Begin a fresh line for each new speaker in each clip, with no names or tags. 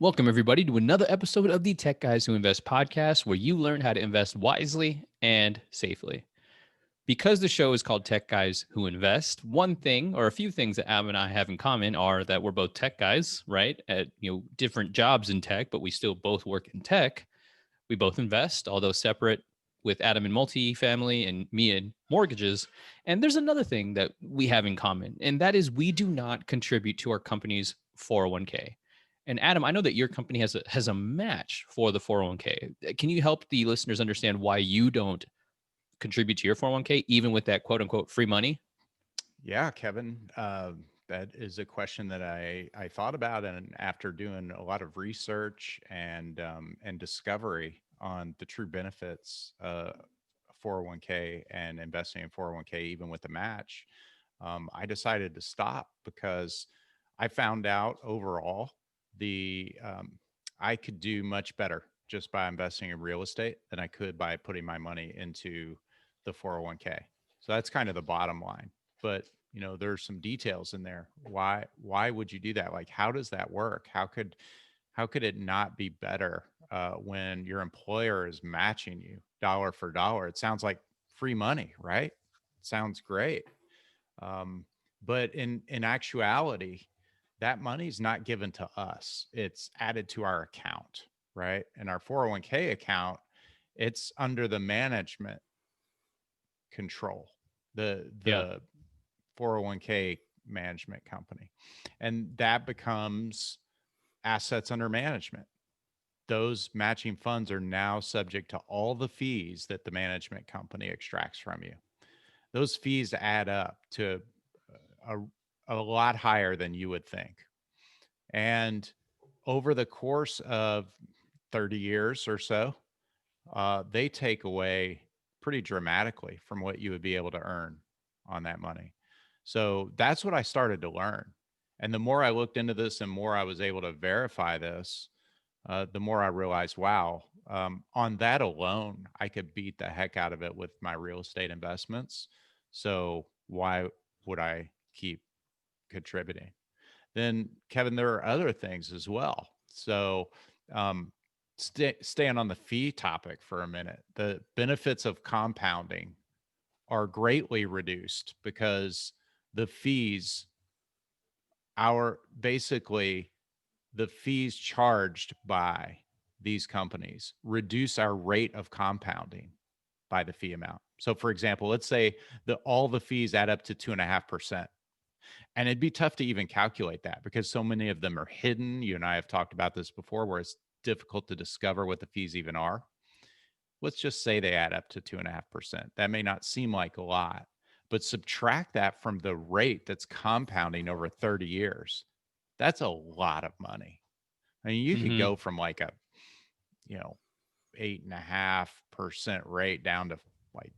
Welcome, everybody, to another episode of the Tech Guys Who Invest podcast, where you learn how to invest wisely and safely. Because the show is called Tech Guys Who Invest, one thing or a few things that Ab and I have in common are that we're both tech guys, right? At different jobs in tech, but we still both work in tech. We both invest, although separate, with Adam in multifamily and me in mortgages. And there's another thing that we have in common, and that is we do not contribute to our company's 401k. And Adam, I know that your company has a match for the 401k. Can you help the listeners understand why you don't contribute to your 401k, even with that quote unquote free money?
Yeah, Kevin, that is a question that I thought about, and after doing a lot of research and discovery on the true benefits 401k and investing in 401k, even with the match, I decided to stop because I found out overall the I could do much better just by investing in real estate than I could by putting my money into the 401k. So that's kind of the bottom line. But there's some details in there. Why would you do that? Like, how does that work? How could it not be better when your employer is matching you dollar for dollar? It sounds like free money, right? It sounds great. Um, but in actuality, that money is not given to us. It's added to our account, right? And our 401k account, it's under the management control,
Yeah.
the 401k management company. And that becomes assets under management. Those matching funds are now subject to all the fees that the management company extracts from you. Those fees add up to a, a lot higher than you would think. And over the course of 30 years or so, they take away pretty dramatically from what you would be able to earn on that money. So that's what I started to learn. And the more I looked into this and more I was able to verify this, the more I realized, wow, on that alone, I could beat the heck out of it with my real estate investments. So why would I keep contributing? Then, Kevin, there are other things as well. So, um, staying on the fee topic for a minute, the benefits of compounding are greatly reduced because the fees, our basically the fees charged by these companies reduce our rate of compounding by the fee amount. So, for example, let's say that all the fees add up to 2.5%. And it'd be tough to even calculate that because so many of them are hidden. You and I have talked about this before, where it's difficult to discover what the fees even are. Let's just say they add up to 2.5%. That may not seem like a lot, but subtract that from the rate that's compounding over 30 years. That's a lot of money. I mean, you could
Mm-hmm.
go from like a, you know, 8.5% rate down to like,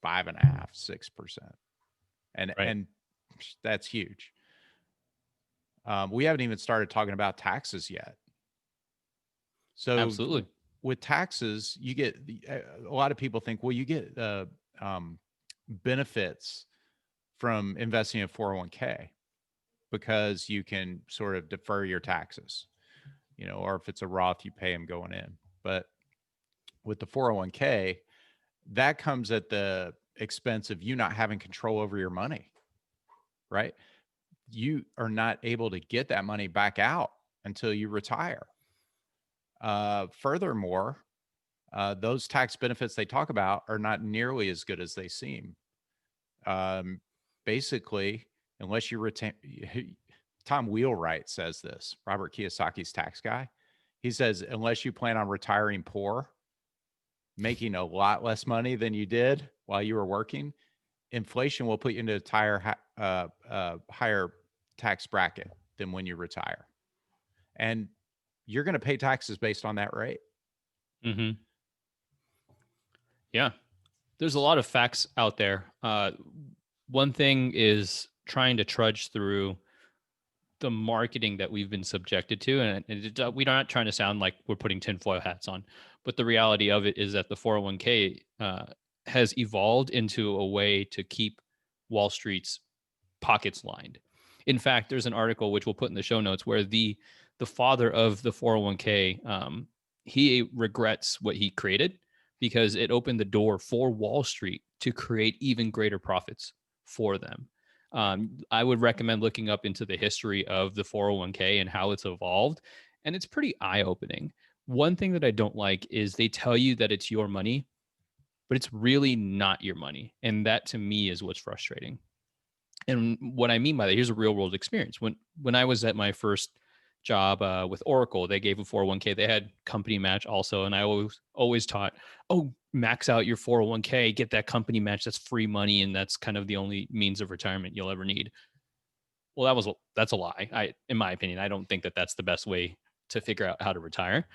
5.5, 6%.
Right.
And that's huge. We haven't even started talking about taxes yet. So
Absolutely.
with taxes, you get a lot of people think, well, you get um, benefits from investing in 401k because you can sort of defer your taxes, or if it's a Roth, you pay them going in. But with the 401k, that comes at the expense of you not having control over your money, right? You are not able to get that money back out until you retire. Furthermore, those tax benefits they talk about are not nearly as good as they seem. Um, Basically, unless you retain, Tom Wheelwright says this, Robert Kiyosaki's tax guy. He says, unless you plan on retiring poor, making a lot less money than you did while you were working, inflation will put you into a higher tax bracket than when you retire. And you're going to pay taxes based on that rate.
Mm-hmm. Yeah. There's a lot of facts out there. One thing is trying to trudge through the marketing that we've been subjected to, and we're not trying to sound like we're putting tinfoil hats on, but the reality of it is that the 401k has evolved into a way to keep Wall Street's pockets lined. In fact, there's an article which we'll put in the show notes where the the father of the 401k, he regrets what he created because it opened the door for Wall Street to create even greater profits for them. I would recommend looking up into the history of the 401k and how it's evolved. And it's pretty eye opening. One thing that I don't like is they tell you that it's your money, but it's really not your money. And that to me is what's frustrating. And what I mean by that, here's a real world experience. When I was at my first job with Oracle, they gave a 401k. They had company match also, and I always taught, oh, max out your 401k, get that company match. That's free money, and that's kind of the only means of retirement you'll ever need. Well, that's a lie. In my opinion, I don't think that that's the best way to figure out how to retire.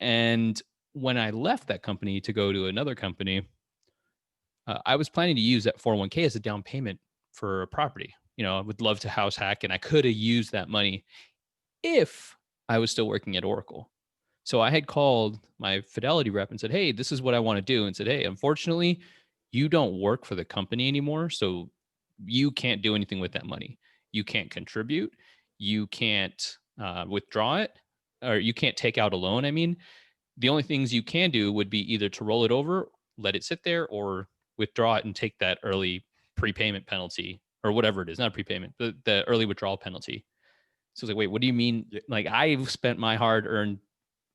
And when I left that company to go to another company, I was planning to use that 401k as a down payment for a property. I would love to house hack, and I could have used that money if I was still working at Oracle. So I had called my Fidelity rep and said, "Hey, this is what I want to do." And said, "Hey, unfortunately, you don't work for the company anymore. So you can't do anything with that money. You can't contribute. You can't withdraw it, or you can't take out a loan. I mean, the only things you can do would be either to roll it over, let it sit there, or withdraw it and take that early prepayment penalty or whatever it is, not prepayment, the early withdrawal penalty." So it's like, wait, what do you mean?
Yeah.
Like, I've spent my hard earned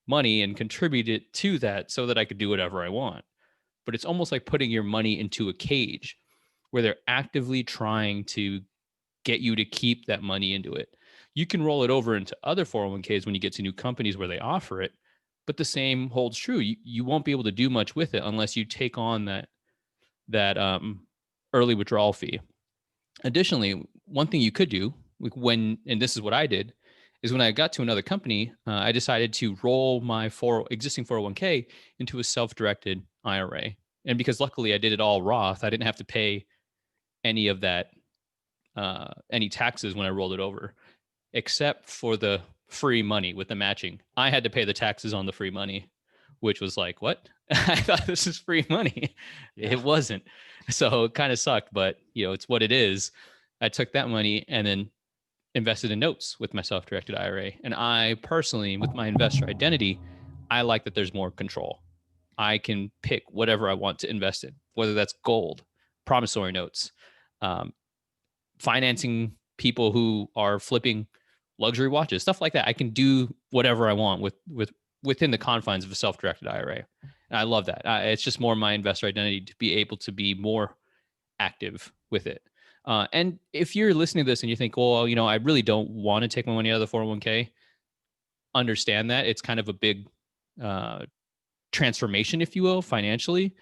money and contributed to that so that I could do whatever I want. But it's almost like putting your money into a cage where they're actively trying to get you to keep that money into it. You can roll it over into other 401ks when you get to new companies where they offer it, but the same holds true. You won't be able to do much with it unless you take on that early withdrawal fee. Additionally, one thing you could do, like and this is what I did, is when I got to another company, I decided to roll my existing 401k into a self-directed IRA. And because luckily I did it all Roth, I didn't have to pay any of that, any taxes when I rolled it over, except for the free money with the matching. I had to pay the taxes on the free money, which was like, what? I thought this is free money.
Yeah.
It wasn't. So it kind of sucked, but it's what it is. I took that money and then invested in notes with my self-directed IRA. And I personally, with my investor identity, I like that there's more control. I can pick whatever I want to invest in, whether that's gold, promissory notes, um, financing people who are flipping luxury watches, stuff like that. I can do whatever I want within the confines of a self-directed IRA. And I love that. It's just more my investor identity to be able to be more active with it. And if you're listening to this and you think, well, I really don't want to take my money out of the 401k, understand that it's kind of a big uh, transformation, if you will, financially.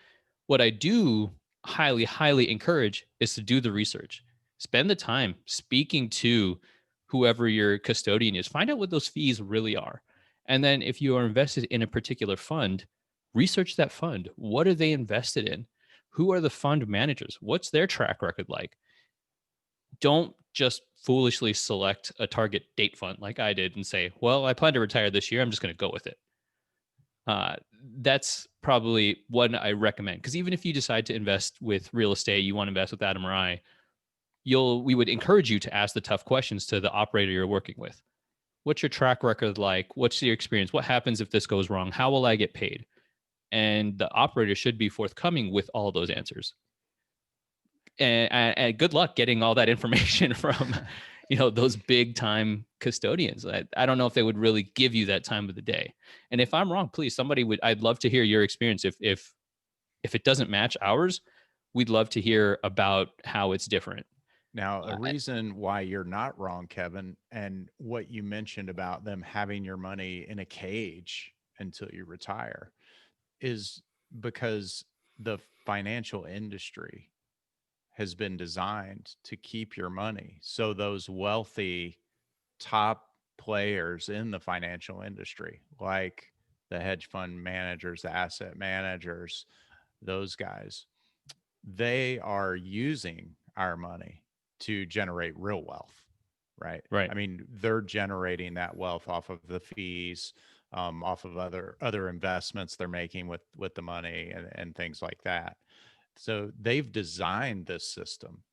What I do highly, highly encourage is to do the research. Spend the time speaking to whoever your custodian is. Find out what those fees really are. And then if you are invested in a particular fund, research that fund. What are they invested in? Who are the fund managers? What's their track record like? Don't just foolishly select a target date fund like I did and say, well, I plan to retire this year. I'm just going to go with it. That's probably what I recommend. Because even if you decide to invest with real estate, you want to invest with Adam or I, we would encourage you to ask the tough questions to the operator you're working with. What's your track record like? What's your experience? What happens if this goes wrong? How will I get paid? And the operator should be forthcoming with all those answers. And good luck getting all that information from those big time custodians. I don't know if they would really give you that time of the day. And if I'm wrong, please, I'd love to hear your experience. If it doesn't match ours, we'd love to hear about how it's different.
Now, a reason why you're not wrong, Kevin, and what you mentioned about them having your money in a cage until you retire is because the financial industry has been designed to keep your money. So those wealthy top players in the financial industry, like the hedge fund managers, the asset managers, those guys, they are using our money to generate real wealth, right?
Right.
I mean, they're generating that wealth off of the fees, off of other investments they're making with the money and things like that. So they've designed this system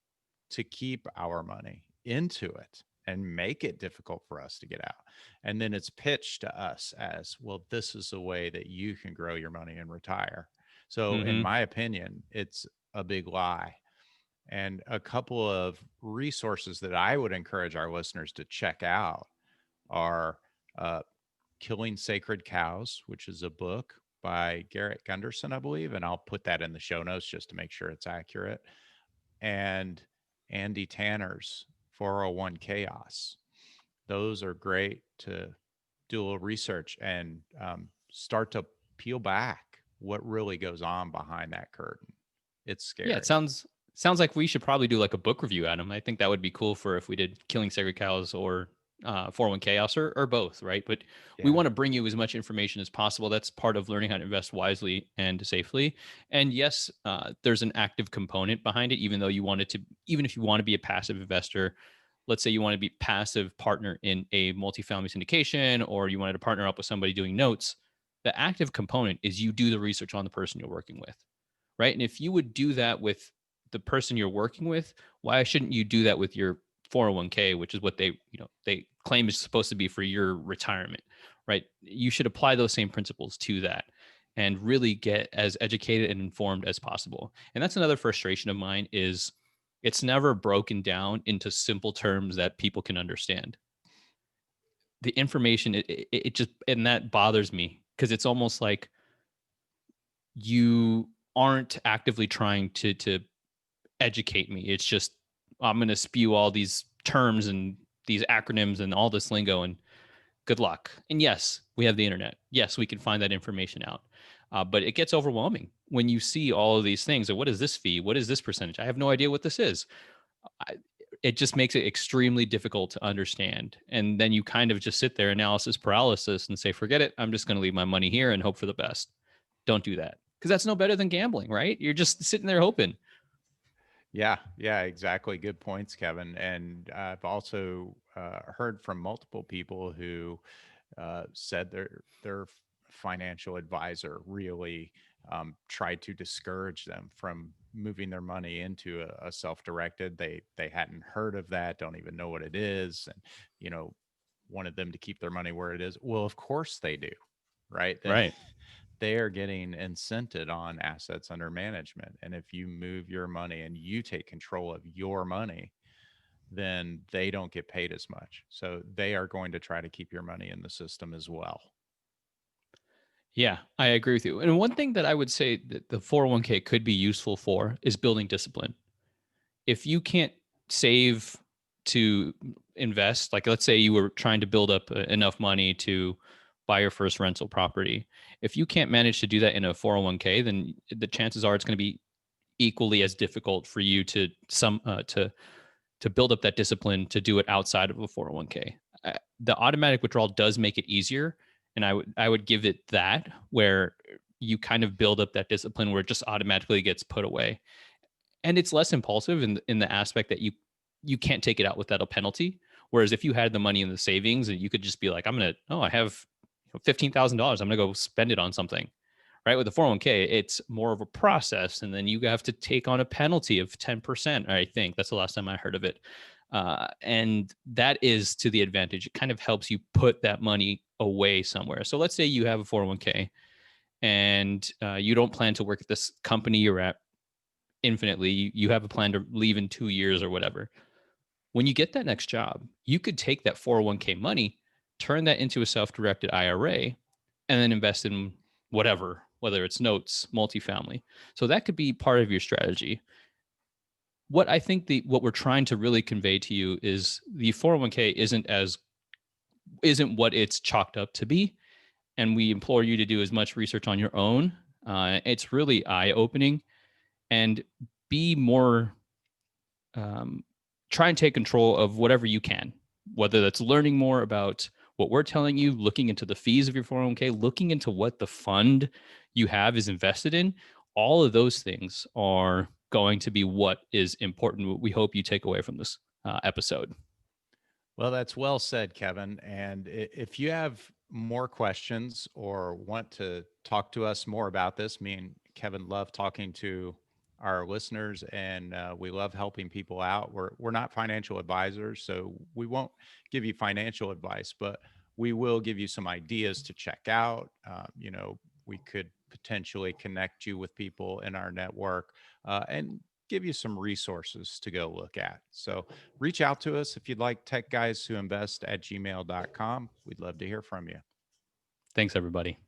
to keep our money into it. and make it difficult for us to get out. And then it's pitched to us as, well, this is a way that you can grow your money and retire. So, in
Mm-hmm.
my opinion, it's a big lie. And a couple of resources that I would encourage our listeners to check out are uh, Killing Sacred Cows, which is a book by Garrett Gunderson, I believe. And I'll put that in the show notes just to make sure it's accurate. And Andy Tanner's 401 Chaos. Those are great to do a little research and start to peel back what really goes on behind that curtain. It's
Yeah, it
scary.
sounds like we should probably do like a book review, Adam. I think that would be cool for if we did Killing Sacred Cows or 401 Chaos or both, right? But we
Yeah.
want to bring you as much information as possible. That's part of learning how to invest wisely and safely. And yes, there's an active component behind it, even though you want it to, even if you want to be a passive investor. Let's say you want to be passive partner in a multifamily syndication, or you wanted to partner up with somebody doing notes. The active component is you do the research on the person you're working with, right? And if you would do that with the person you're working with, why shouldn't you do that with your 401k, which is what they claim is supposed to be for your retirement, right? You should apply those same principles to that and really get as educated and informed as possible. And that's another frustration of mine is it's never broken down into simple terms that people can understand. The information, it just, and that bothers me because it's almost like you aren't actively trying to educate me. It's just I'm going to spew all these terms and these acronyms and all this lingo, and good luck. And yes, we have the internet. Yes, we can find that information out. But it gets overwhelming when you see all of these things. What is this fee? What is this percentage? I have no idea what this is. I, it just makes it extremely difficult to understand. And then you kind of just sit there, analysis paralysis, and say, forget it. I'm just going to leave my money here and hope for the best. Don't do that because that's no better than gambling, right? You're just sitting there hoping.
Yeah, yeah, exactly. Good points, Kevin. And I've also heard from multiple people who said their financial advisor really tried to discourage them from moving their money into a self-directed. They hadn't heard of that, don't even know what it is, and you know wanted them to keep their money where it is. Well, of course they do, right?
Right.
They are getting incented on assets under management. And if you move your money and you take control of your money, then they don't get paid as much. So they are going to try to keep your money in the system as well.
Yeah, I agree with you. And one thing that I would say that the 401k could be useful for is building discipline. If you can't save to invest, like let's say you were trying to build up enough money to buy your first rental property, if you can't manage to do that in a 401k, then the chances are it's going to be equally as difficult for you to build up that discipline to do it outside of a 401k. The automatic withdrawal does make it easier, and I would give it that where you kind of build up that discipline where it just automatically gets put away, and it's less impulsive in the aspect that you can't take it out without a penalty. Whereas if you had the money in the savings and you could just be like, I have $15,000, I'm gonna go spend it on something, right? With the 401k, it's more of a process. And then you have to take on a penalty of 10%. I think that's the last time I heard of it. And that is to the advantage. It kind of helps you put that money away somewhere. So let's say you have a 401k and you don't plan to work at this company you're at infinitely. You have a plan to leave in 2 years or whatever. When you get that next job, you could take that 401k money, turn that into a self directed IRA, and then invest in whatever, whether it's notes, multifamily. So that could be part of your strategy. What I think what we're trying to really convey to you is the 401k isn't what it's chalked up to be, and we implore you to do as much research on your own. It's really eye opening, and be more um, try and take control of whatever you can, whether that's learning more about what we're telling you, looking into the fees of your 401k, looking into what the fund you have is invested in. All of those things are going to be what is important. What we hope you take away from this episode.
Well, that's well said, Kevin. And if you have more questions or want to talk to us more about this, me and Kevin love talking to our listeners, and we love helping people out. We're not financial advisors, so we won't give you financial advice, but we will give you some ideas to check out. We could potentially connect you with people in our network, and give you some resources to go look at. So reach out to us if you'd like. Tech guys who invest at gmail.com. We'd love to hear from you.
Thanks, everybody.